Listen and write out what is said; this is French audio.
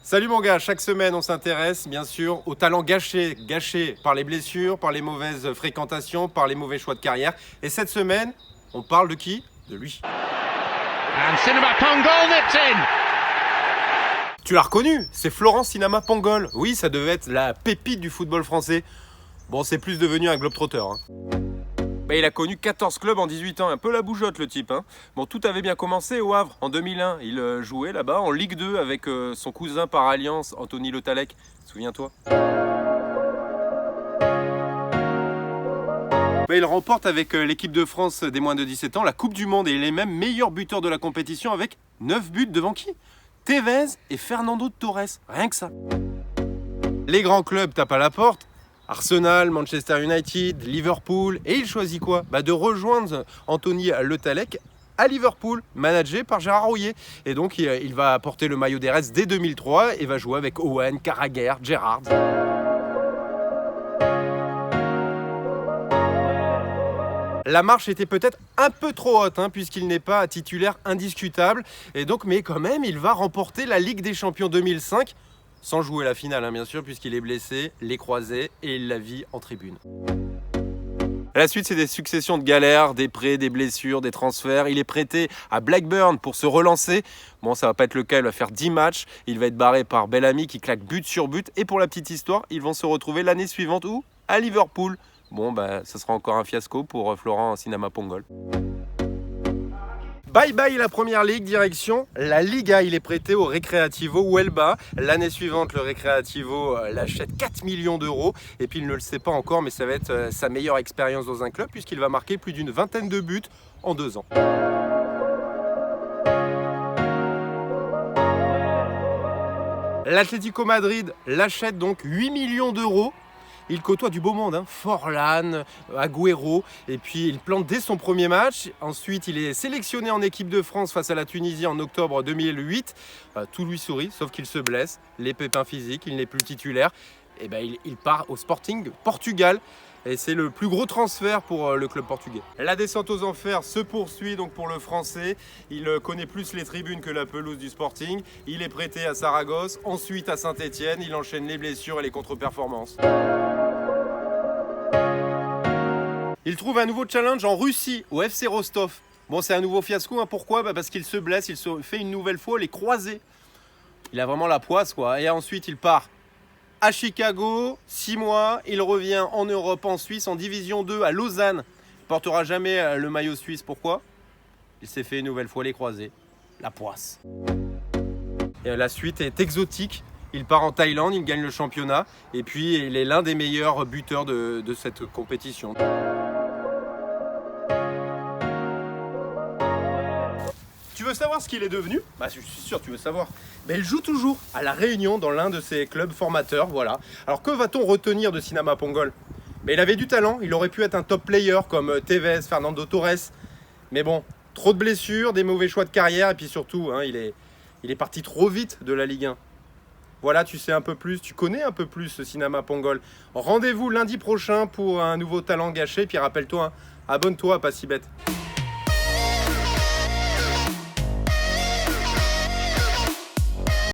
Salut mon gars, chaque semaine on s'intéresse bien sûr aux talents gâchés par les blessures, par les mauvaises fréquentations, par les mauvais choix de carrière. Et cette semaine, on parle de qui? De lui. And Sinama Pongol nips in. Tu l'as reconnu, c'est Florent Sinama Pongol. Oui, ça devait être la pépite du football français. Bon, c'est plus devenu un globetrotter. Il a connu 14 clubs en 18 ans, un peu la bougeotte le type. Bon, tout avait bien commencé au Havre en 2001. Il jouait là-bas en Ligue 2 avec son cousin par alliance, Anthony Le Tallec. Souviens-toi. Il remporte avec l'équipe de France des moins de 17 ans la Coupe du Monde et il est même meilleur buteur de la compétition avec 9 buts devant qui? Tevez et Fernando Torres, rien que ça. Les grands clubs tapent à la porte. Arsenal, Manchester United, Liverpool, et il choisit quoi? De rejoindre Anthony Le Tallec à Liverpool, managé par Gérard Houllier. Et donc il va porter le maillot des Reds dès 2003 et va jouer avec Owen, Carragher, Gerrard. La marche était peut-être un peu trop haute puisqu'il n'est pas titulaire indiscutable. Et donc, mais quand même, il va remporter la Ligue des Champions 2005. Sans jouer la finale, bien sûr, puisqu'il est blessé, les croisés et il la vit en tribune. La suite, c'est des successions de galères, des prêts, des blessures, des transferts. Il est prêté à Blackburn pour se relancer. Bon, ça va pas être le cas, il va faire 10 matchs. Il va être barré par Bellamy qui claque but sur but. Et pour la petite histoire, ils vont se retrouver l'année suivante où? À Liverpool. Bon, ça sera encore un fiasco pour Florent Sinama Pongol. Bye bye la première ligue, direction la Liga. Il est prêté au Recreativo Huelva. L'année suivante, le Recreativo l'achète 4 millions d'euros. Et puis il ne le sait pas encore, mais ça va être sa meilleure expérience dans un club puisqu'il va marquer plus d'une vingtaine de buts en 2 ans. L'Atlético Madrid l'achète donc 8 millions d'euros. Il côtoie du beau monde, Forlán, Agüero, et puis il plante dès son premier match. Ensuite, il est sélectionné en équipe de France face à la Tunisie en octobre 2008. Tout lui sourit, sauf qu'il se blesse, les pépins physiques, il n'est plus titulaire. Et il part au Sporting Portugal. Et c'est le plus gros transfert pour le club portugais. La descente aux enfers se poursuit donc pour le Français. Il connaît plus les tribunes que la pelouse du Sporting. Il est prêté à Saragosse, ensuite à Saint-Etienne. Il enchaîne les blessures et les contre-performances. Il trouve un nouveau challenge en Russie, au FC Rostov. Bon, c'est un nouveau fiasco. Pourquoi? Parce qu'il se blesse, il se fait une nouvelle fois les croisés. Il a vraiment la poisse, quoi. Et ensuite, il part à Chicago, 6 mois. Il revient en Europe, en Suisse, en Division 2, à Lausanne. Il ne portera jamais le maillot suisse. Pourquoi? Il s'est fait une nouvelle fois les croisés. La poisse. Et la suite est exotique. Il part en Thaïlande, il gagne le championnat. Et puis, il est l'un des meilleurs buteurs de cette compétition. Tu veux savoir ce qu'il est devenu? Je suis sûr, tu veux savoir. Il joue toujours à La Réunion dans l'un de ses clubs formateurs, voilà. Alors que va-t-on retenir de Sinama Pongol? Il avait du talent, il aurait pu être un top player comme Tevez, Fernando Torres. Mais bon, trop de blessures, des mauvais choix de carrière et puis surtout, il est parti trop vite de la Ligue 1. Voilà, tu sais un peu plus, tu connais un peu plus ce Sinama Pongol. Rendez-vous lundi prochain pour un nouveau talent gâché. Puis rappelle-toi, abonne-toi à Pas Si Bête.